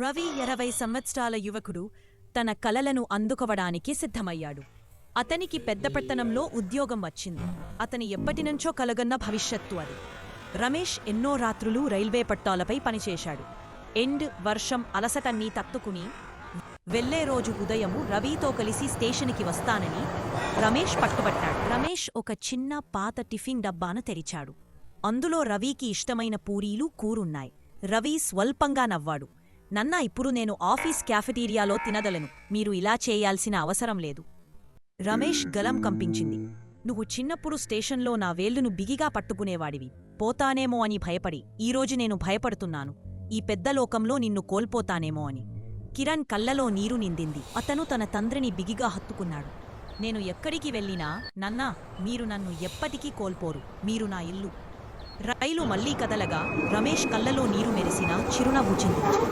రవి 20 సంవత్సరాల యువకుడు తన కలలను అందుకోవడానికి సిద్ధమయ్యాడు. అతనికి పెద్దపట్టణంలో ఉద్యోగం వచ్చింది. అతని ఎప్పటినుంచో కలగన్న భవిష్యత్తు అది. రమేష్ ఎన్నో రాత్రులు రైల్వే పట్టాలపై పనిచేశాడు. వర్షం అలసటన్నీ తట్టుకుని వెళ్లే రోజు ఉదయము రవితో కలిసి స్టేషన్కి వస్తానని రమేష్ పట్టుబట్టాడు. రమేష్ ఒక చిన్న పాత టిఫిన్ డబ్బాను తెరిచాడు. అందులో రవికి ఇష్టమైన పూరీలు కూరున్నాయి. రవి స్వల్పంగా నవ్వాడు. నన్నా, ఇప్పుడు నేను ఆఫీస్ క్యాఫెటీరియాలో తినగలను. మీరు ఇలా చేయాల్సిన అవసరం లేదు. రమేష్ గలం కంపించింది. నువ్వు చిన్నప్పుడు స్టేషన్లో నా వేళ్లును బిగిగా పట్టుకునేవాడివి. పోతానేమో అని భయపడి ఈరోజు నేను భయపడుతున్నాను. ఈ పెద్ద లోకంలో నిన్ను కోల్పోతానేమో అని. కిరణ్ కళ్లలో నీరు నిండింది. అతను తన తండ్రిని బిగిగా హత్తుకున్నాడు. నేను ఎక్కడికి వెళ్ళినా నన్నా, మీరు నన్ను ఎప్పటికీ కోల్పోరు. మీరు నా ఇల్లు. రైలు మళ్లీ కదలగా రమేష్ కళ్లలో నీరు మెరిసినా చిరునవ్వు చిందించాడు.